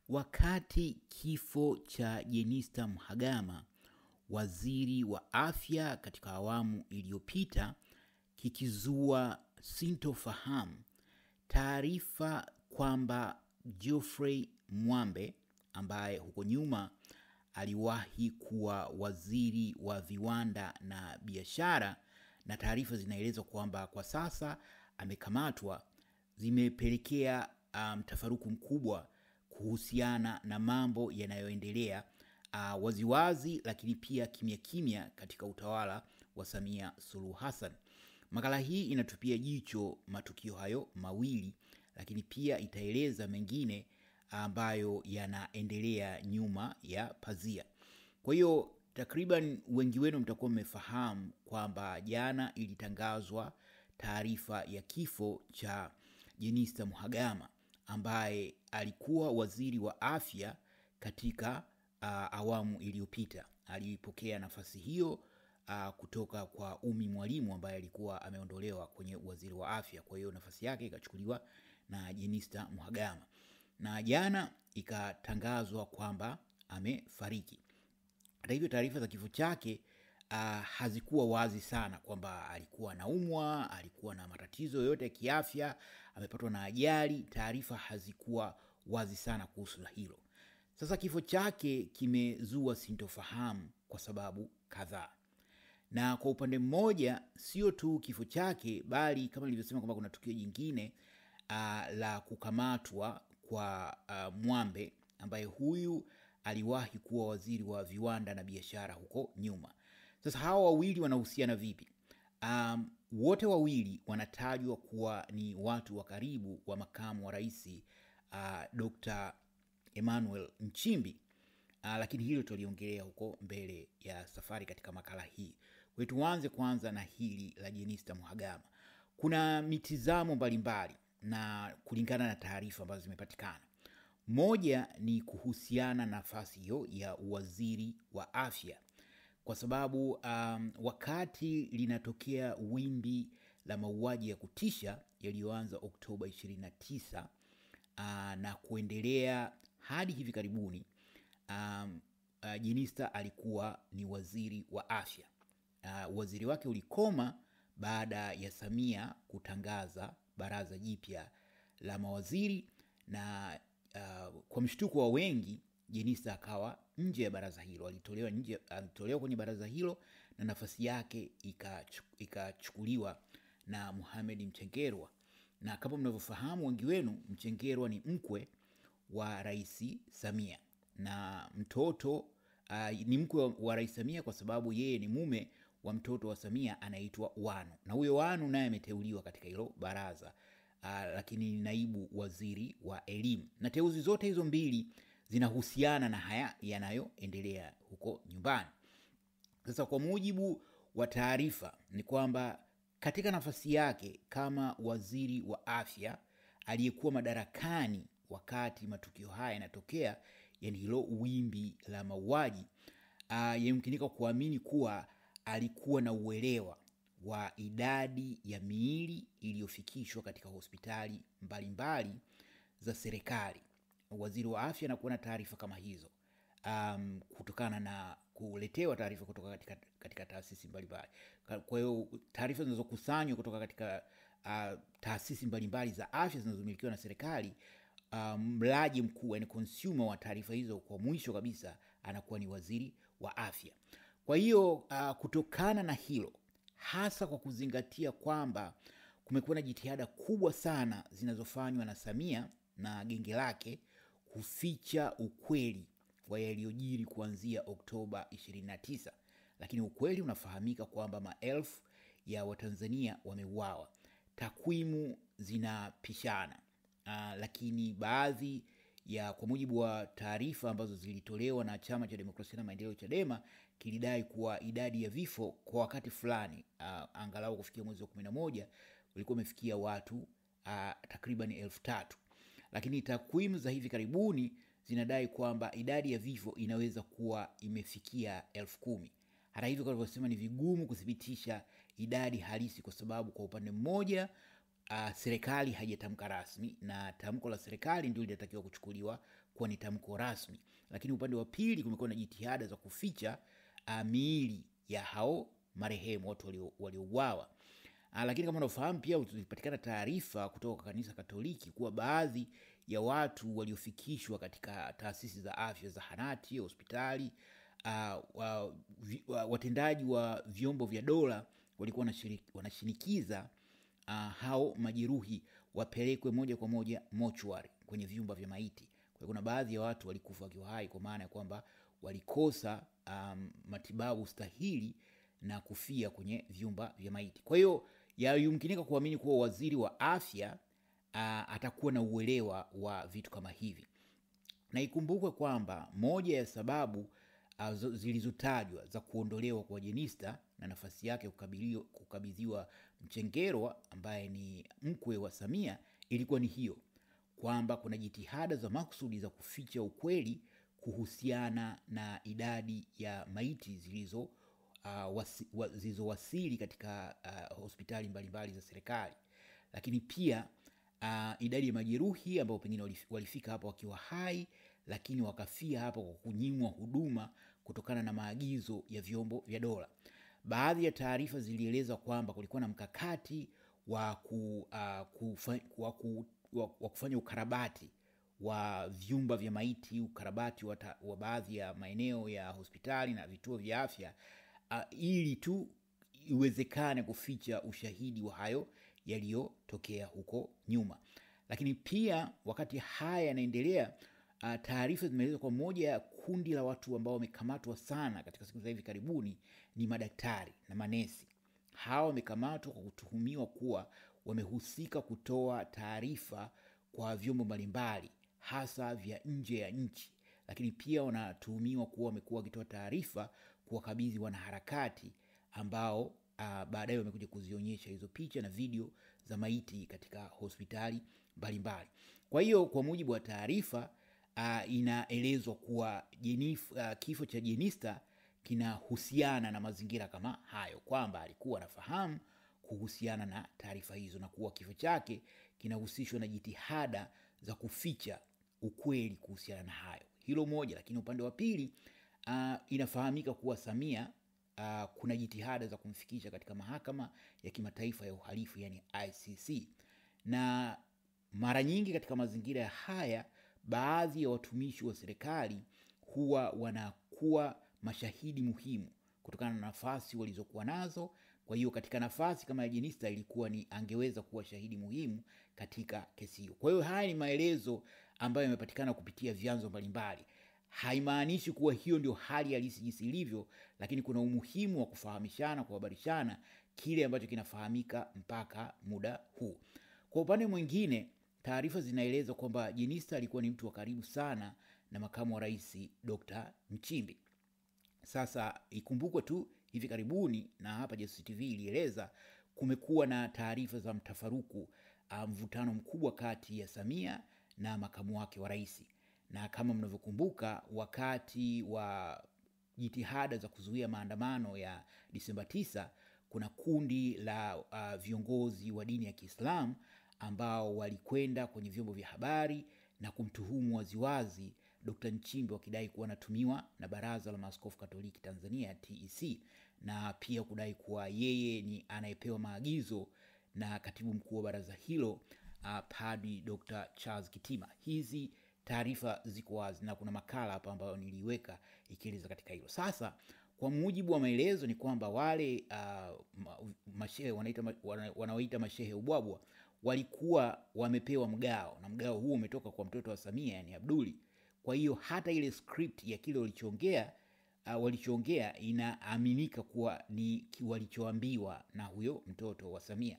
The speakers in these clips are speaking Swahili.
Wakati kifo cha Jenista Mhagama, waziri wa afya katika awamu iliyopita, kikizua sintofahamu, taarifa kwamba Geoffrey Mwambe ambaye huko nyuma aliwahi kuwa waziri wa viwanda na biashara, na taarifa zinaeleza kwamba kwa sasa amekamatwa, zimepelekea mtafaruku mkubwa kuhusiana na mambo yanayoendelea waziwazi, lakini pia kimya kimya katika utawala wa Samia Suluhu Hassan. Makala hii inatupia jicho matukio hayo mawili, lakini pia itaeleza mengine ambayo yanaendelea nyuma ya pazia. Kwa hiyo takriban wengi wenu mtakuwa mmefahamu kwamba jana ilitangazwa taarifa ya kifo cha Jenista Mhagama ambaye alikuwa waziri wa afya katika awamu iliyopita. Alipokea nafasi hiyo kutoka kwa Umi Mwalimu ambaye alikuwa ameondolewa kwenye waziri wa afya. Kwa hiyo nafasi yake ikachukuliwa na Jenista Mhagama, na jana ikatangazwa kwamba amefariki. Hata hivyo, taarifa za kifo chake hazikuwa wazi sana kwamba alikuwa anaumwa, alikuwa na matatizo yote ya kiafya, amepatwa na ajali. Taarifa hazikuwa wazi sana kuhusu hilo. Sasa kifo chake kimezua sintofahamu kwa sababu kadhaa. Na kwa upande mmoja, sio tu kifo chake, bali kama nilivyosema kwamba kuna tukio jingine la kukamatwa kwa Mwambe ambaye huyu aliwahi kuwa waziri wa viwanda na biashara huko nyuma. Sasa hawa wawili wanahusiana vipi? Wote wawili wanatajwa kuwa ni watu wa karibu wa makamu wa rais Dr. Emmanuel Nchimbi, lakini hilo tuliongelea huko mbele ya safari katika makala hii. Kwa hiyo tuanze kwanza na hili la Jenista Mhagama. Kuna mitizamo mbalimbali na kulingana na taarifa ambazo zimepatikana. Moja ni kuhusiana na nafasi hiyo ya waziri wa afya, kwa sababu wakati linatokea wimbi la mauaji ya kutisha yaliyoanza Oktoba 29 na kuendelea hadi hivi karibuni, Jenista alikuwa ni waziri wa afya. Waziri wake ulikoma baada ya Samia kutangaza baraza jipya la mawaziri, na kwa mshtuko wa wengi, Jenista akawa nje ya baraza hilo. Alitolewa kwenye baraza hilo na nafasi yake ikachukuliwa na Mohamed Mchengerwa. Na kama mnavyofahamu wengi wenu, Mchengerwa ni mkwe wa Rais Samia, na mtoto ni mkwe wa Rais Samia kwa sababu yeye ni mume wa mtoto wa Samia anaitwa Wanu, na huyo Wanu naye ameteuliwa katika hilo baraza, lakini ni naibu waziri wa elimu. Na teuzi zote hizo mbili zinahusiana na haya yanayoendelea huko nyumbani. Sasa kwa mujibu wa taarifa ni kwamba katika nafasi yake kama waziri wa afya aliyekuwa madarakani wakati matukio haya yanatokea, yani hilo wimbi la mauaji, yamkinika kuamini kuwa alikuwa na uelewa wa idadi ya miili iliyofikishwa katika hospitali mbalimbali za serikali. Waziri wa afya anakuwa na taarifa kama hizo kutokana na kuletewa taarifa kutoka katika taasisi mbalimbali. Kwa hiyo taarifa zinazokusanywa kutoka katika taasisi mbalimbali za afya zinazomilikiwa na serikali, mlaji mkuu, yani consumer wa taarifa hizo kwa mwisho kabisa anakuwa ni waziri wa afya. Kwa hiyo kutokana na hilo, hasa kwa kuzingatia kwamba kumekuwa na jitihada kubwa sana zinazofanywa na Samia na genge lake kuficha ukweli wa yaliyojiri kuanzia Oktoba 29, lakini ukweli unafahamika kwamba maelfu ya Watanzania wameuawa. Takwimu zinapishana, lakini baadhi ya, kwa mujibu wa taarifa ambazo zilitolewa na Chama cha Demokrasia na Maendeleo Chadema, kilidai kuwa idadi ya vifo kwa wakati fulani, angalau kufikia mwezi wa 11, ulikuwa umefikia watu takriban 3,000. Lakini takwimu za hivi karibuni zinadai kwamba idadi ya vifo inaweza kuwa imefikia 10,000. Hata hivyo, kama nilivyosema, ni vigumu kuthibitisha idadi halisi kwa sababu kwa upande mmoja serikali haijatamka rasmi, na tamko la serikali ndio linatakiwa kuchukuliwa kuwa ni tamko rasmi, lakini upande wa pili kumekuwa na jitihada za kuficha miili ya hao marehemu, watu waliouawa. Lakini kama unafahamu pia zilipatikana taarifa kutoka kanisa Katoliki kuwa baadhi ya watu waliofikishwa katika taasisi za afya, zahanati, hospitali, watendaji wa vyombo vya dola walikuwa wanashinikiza hao majeruhi wapelekwe moja kwa moja mochwari, kwenye vyumba vya maiti. Kwa hiyo kuna baadhi ya watu walikufa wakiwa hai, kwa maana ya kwamba walikosa matibabu stahili na kufia kwenye vyumba vya maiti. Kwa hiyo yumkinika kuamini kuwa waziri wa afya atakuwa na uelewa wa vitu kama hivi. Na ikumbukwe kwamba moja ya sababu zilizotajwa za kuondolewa kwa Jenista na nafasi yake kukabidhiwa Mchengerwa ambaye ni mkwe wa Samia ilikuwa ni hiyo, kwamba kuna jitihada za makusudi za kuficha ukweli kuhusiana na idadi ya maiti zilizowasili katika hospitali mbalimbali za serikali, lakini pia idadi ya majeruhi ambao pengine walifika hapa wakiwa hai lakini wakafia hapa kwa kunyimwa huduma kutokana na maagizo ya vyombo vya dola. Baadhi ya taarifa zilieleza kwamba kulikuwa na mkakati wa kufanya ukarabati wa vyumba vya maiti, ukarabati wa baadhi ya maeneo ya hospitali na vituo vya afya, ili tu iwezekane kuficha ushahidi wa hayo yaliyotokea huko nyuma. Lakini pia wakati haya yanaendelea, taarifa zimeeleza kwa moja ya kundi la watu ambao wamekamatwa sana katika siku za hivi karibuni ni madaktari na manesi. Hawa wamekamatwa kwa kutuhumiwa kuwa wamehusika kutoa taarifa kwa vyombo mbalimbali hasa vya nje ya nchi, lakini pia wanatuhumiwa kuwa wamekuwa wakitoa taarifa kuwakabidhi wanaharakati ambao baadaye wamekuja kuzionyesha hizo picha na video za maiti katika hospitali mbalimbali. Kwa hiyo kwa mujibu wa taarifa inaelezwa kuwa kifo cha Jenista kinahusiana na mazingira kama hayo, kwamba alikuwa anafahamu kuhusiana na taarifa hizo na kuwa kifo chake kinahusishwa na jitihada za kuficha ukweli kuhusiana na hayo. Hilo moja, lakini upande wa pili inafahamika kuwa Samia kuna jitihada za kumfikisha katika mahakama ya kimataifa ya uhalifu yani ICC. Na mara nyingi katika mazingira haya baadhi ya watumishi wa serikali huwa wanakuwa mashahidi muhimu kutokana na nafasi walizokuwa nazo. Kwa hiyo katika nafasi kama ya Jenista ilikuwa ni angeweza kuwa shahidi muhimu katika kesi hiyo. Kwa hiyo haya ni maelezo ambayo yamepatikana kupitia vyanzo mbalimbali. Haimaanishi kuwa hiyo ndio hali halisi jinsi ilivyo, lakini kuna umuhimu wa kufahamishana, kuhabarishana kile ambacho kinafahamika mpaka muda huu. Kwa upande mwingine, taarifa zinaeleza kwamba Jenista alikuwa ni mtu wa karibu sana na makamu wa rais Dr. Nchimbi. Sasa ikumbukwe tu hivi karibuni, na hapa Jasusi TV ilieleza, kumekuwa na taarifa za mtafaruku, mvutano mkubwa kati ya Samia na makamu wake wa rais. Na kama mnavyokumbuka, wakati wa jitihada za kuzuia maandamano ya Disemba 9, kuna kundi la viongozi wa dini ya Kiislamu ambao walikwenda kwenye vyombo vya habari na kumtuhumu waziwazi Dr. Nchimbi, wakidai kuwa anatumiwa na Baraza la Maaskofu Katoliki Tanzania TEC, na pia kudai kuwa yeye ni anayepewa maagizo na katibu mkuu wa baraza hilo Padri Dr. Charles Kitima. Hizi taarifa ziko wazi na kuna makala hapa ambayo niliweka ikieleza katika hilo. Sasa kwa mujibu wa maelezo ni kwamba wale mashehe wanaoita mashehe ubwabwa walikuwa wamepewa mgao, na mgao huo umetoka kwa mtoto wa Samia yani Abduli. Kwa hiyo hata ile script ya kile walichoongea inaaminika kuwa ni walichoambiwa na huyo mtoto wa Samia.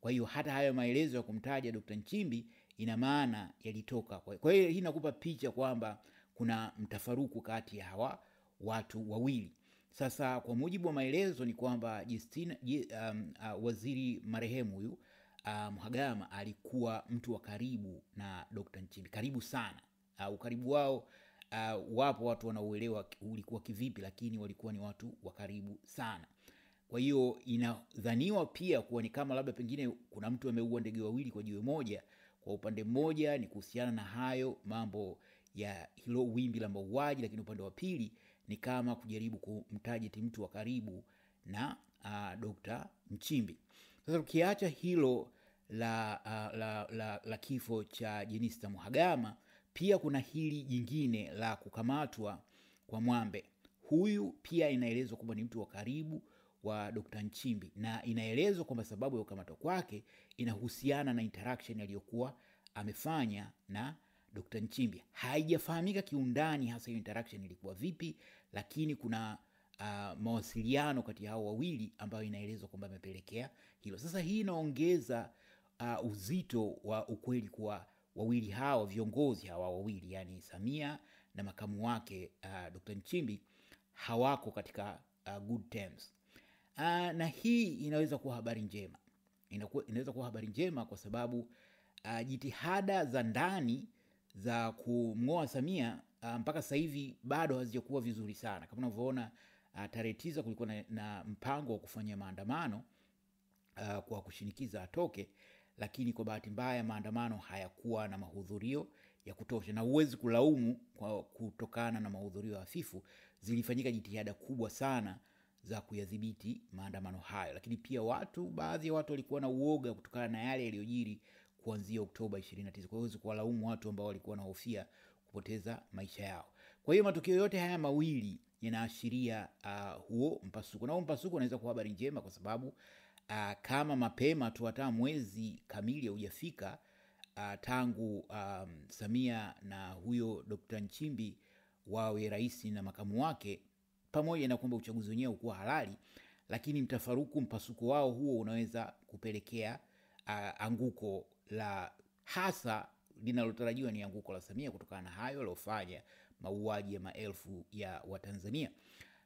Kwa hiyo hata hayo maelezo ya kumtaja Dr. Nchimbi ina maana yalitoka. Kwa hiyo hii inakupa picha kwamba kuna mtafaruku kati ya hawa watu wawili. Sasa kwa mujibu wa maelezo ni kwamba waziri marehemu huyu Mhagama alikuwa mtu wa karibu na Dr. Nchimbi, karibu sana. Ukaribu wao, wapo watu wanaoelewa ulikuwa kivipi, lakini walikuwa ni watu wa karibu sana. Kwa hiyo inadhaniwa pia kuwa ni kama labda pengine kuna mtu ameua ndege wawili kwa jiwe moja. Kwa upande mmoja ni kuhusiana na hayo mambo ya hilo wimbi la mauaji, lakini upande wa pili ni kama kujaribu kumtarget mtu wa karibu na Dr. Nchimbi. Sasa tukiacha hilo la kifo cha Jenista Mhagama, pia kuna hili jingine la kukamatwa kwa Mwambe. Huyu pia inaelezwa kwamba ni mtu wa karibu wa Dr. Nchimbi, na inaelezwa kwamba sababu ya kukamatwa kwake inahusiana na interaction aliyokuwa amefanya na Dr. Nchimbi. Haijafahamika kiundani hasa hiyo interaction ilikuwa vipi, lakini kuna mawasiliano kati ya hao wawili ambayo inaelezwa kwamba amepelekea hilo. Sasa hii inaongeza uzito wa ukweli kwa wawili hawa, viongozi hawa wawili, yani Samia na makamu wake Dr. Nchimbi, hawako katika good terms. Na hii inaweza kuwa habari njema. Inaweza kuwa habari njema kwa sababu jitihada za ndani za kumngoa Samia mpaka sasa hivi bado hazijakuwa vizuri sana. Kama unavyoona, tarehe 9 kulikuwa na mpango wa kufanya maandamano kwa kushinikiza atoke, lakini kwa bahati mbaya maandamano hayakuwa na mahudhurio ya kutosha, na huwezi kulaumu kwa kutokana na mahudhurio hafifu. Zilifanyika jitihada kubwa sana za kuyadhibiti maandamano hayo, lakini pia baadhi ya watu walikuwa na uoga kutokana na yale yaliyojiri kuanzia Oktoba 29. Kwa hiyo huwezi kuwalaumu watu ambao walikuwa na hofia kupoteza maisha yao. Kwa hiyo matukio yote haya mawili yanaashiria huo mpasuko, na huo mpasuko unaweza kuwa habari njema kwa sababu kama mapema tu, hata mwezi kamili haujafika tangu Samia na huyo Dr. Nchimbi wawe rais na makamu wake, pamoja na kwamba uchaguzi wenyewe ukuwa halali, lakini mpasuko wao huo unaweza kupelekea anguko la hasa linalotarajiwa ni anguko la Samia kutokana na hayo aliyofanya, mauaji ya maelfu ya Watanzania.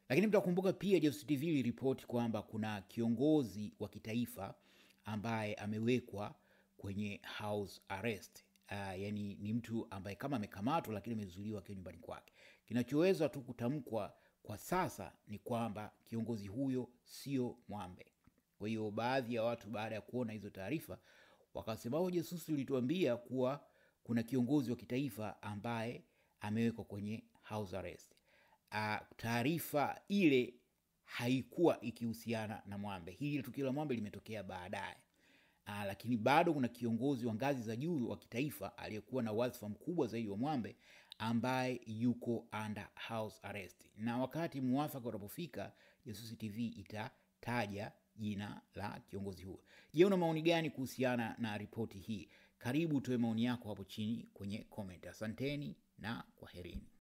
Lakini mtakumbuka pia Jasusi TV iliripoti kwamba kuna kiongozi wa kitaifa ambaye amewekwa kwenye house arrest. Yani ni mtu ambaye kama amekamatwa lakini amezuiliwa kwa nyumbani kwake. Kinachoweza tu kutamkwa kwa sasa ni kwamba kiongozi huyo sio Mwambe. Kwa hiyo baadhi ya watu baada ya kuona hizo taarifa wakasema, jasusi ulituambia kuwa kuna kiongozi wa kitaifa ambaye amewekwa kwenye house arrest. Taarifa ile haikuwa ikihusiana na Mwambe. Hili tukio la Mwambe limetokea baadaye. Lakini bado kuna kiongozi wa ngazi za juu wa kitaifa aliyekuwa na wadhifa mkubwa zaidi wa Mwambe ambaye yuko under house arrest. Na wakati muafaka utapofika, Jasusi TV itataja jina la kiongozi huo. Je, una maoni gani kuhusiana na ripoti hii? Karibu toe maoni yako hapo chini kwenye comment. Asanteni na kwaherini.